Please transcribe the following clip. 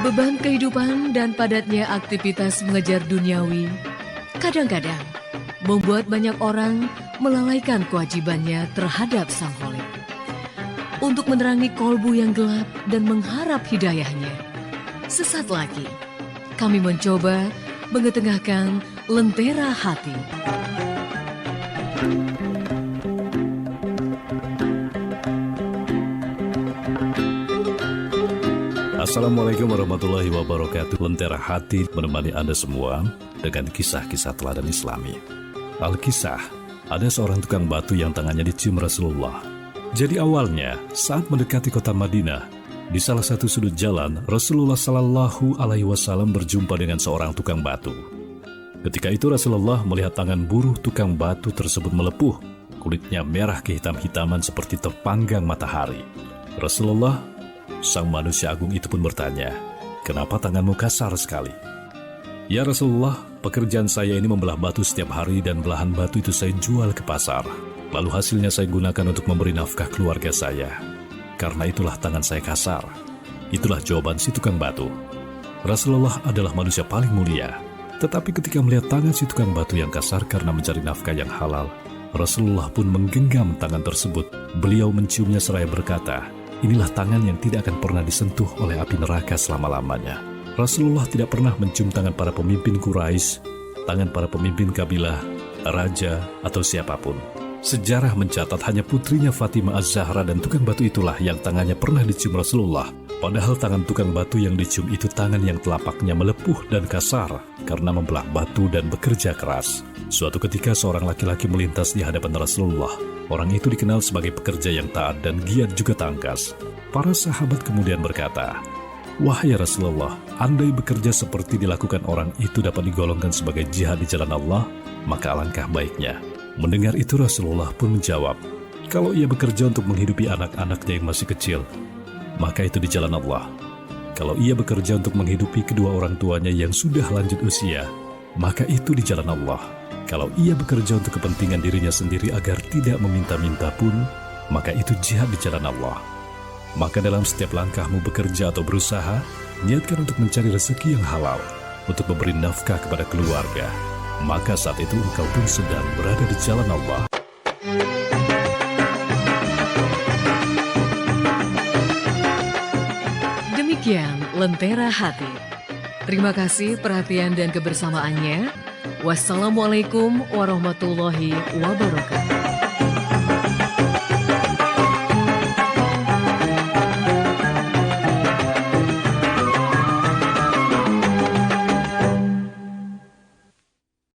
Beban kehidupan dan padatnya aktivitas mengejar duniawi kadang-kadang membuat banyak orang melalaikan kewajibannya terhadap Sang Kholik. Untuk menerangi kolbu yang gelap dan mengharap hidayahnya, sesaat lagi kami mencoba mengetengahkan Lentera Hati. Assalamualaikum warahmatullahi wabarakatuh. Lentera Hati menemani Anda semua dengan kisah-kisah teladan Islami. Al-Kisah, ada seorang tukang batu yang tangannya dicium Rasulullah. Jadi awalnya, saat mendekati kota Madinah, di salah satu sudut jalan, Rasulullah Shallallahu Alaihi Wasallam berjumpa dengan seorang tukang batu. Ketika itu Rasulullah melihat tangan buruh tukang batu tersebut melepuh, kulitnya merah kehitam-hitaman seperti terpanggang matahari. Rasulullah, sang manusia agung itu pun bertanya, "Kenapa tanganmu kasar sekali?" "Ya Rasulullah, pekerjaan saya ini membelah batu setiap hari dan belahan batu itu saya jual ke pasar. Lalu hasilnya saya gunakan untuk memberi nafkah keluarga saya. Karena itulah tangan saya kasar." Itulah jawaban si tukang batu. Rasulullah adalah manusia paling mulia. Tetapi ketika melihat tangan si tukang batu yang kasar karena mencari nafkah yang halal, Rasulullah pun menggenggam tangan tersebut. Beliau menciumnya seraya berkata, "Inilah tangan yang tidak akan pernah disentuh oleh api neraka selama-lamanya." Rasulullah tidak pernah mencium tangan para pemimpin Quraisy, tangan para pemimpin kabilah, raja, atau siapapun. Sejarah mencatat hanya putrinya Fatimah Az-Zahra dan tukang batu itulah yang tangannya pernah dicium Rasulullah. Padahal tangan tukang batu yang dicium itu tangan yang telapaknya melepuh dan kasar karena membelah batu dan bekerja keras. Suatu ketika seorang laki-laki melintas di hadapan Rasulullah. Orang itu dikenal sebagai pekerja yang taat dan giat juga tangkas. Para sahabat kemudian berkata, "Wahai Rasulullah, andai bekerja seperti dilakukan orang itu dapat digolongkan sebagai jihad di jalan Allah, maka alangkah baiknya." Mendengar itu Rasulullah pun menjawab, "Kalau ia bekerja untuk menghidupi anak-anaknya yang masih kecil, maka itu di jalan Allah. Kalau ia bekerja untuk menghidupi kedua orang tuanya yang sudah lanjut usia, maka itu di jalan Allah. Kalau ia bekerja untuk kepentingan dirinya sendiri agar tidak meminta-minta pun, maka itu jihad di jalan Allah. Maka dalam setiap langkahmu bekerja atau berusaha, niatkan untuk mencari rezeki yang halal, untuk memberi nafkah kepada keluarga. Maka saat itu engkau pun sedang berada di jalan Allah." Demikian Lentera Hati. Terima kasih perhatian dan kebersamaannya. Wassalamualaikum warahmatullahi wabarakatuh.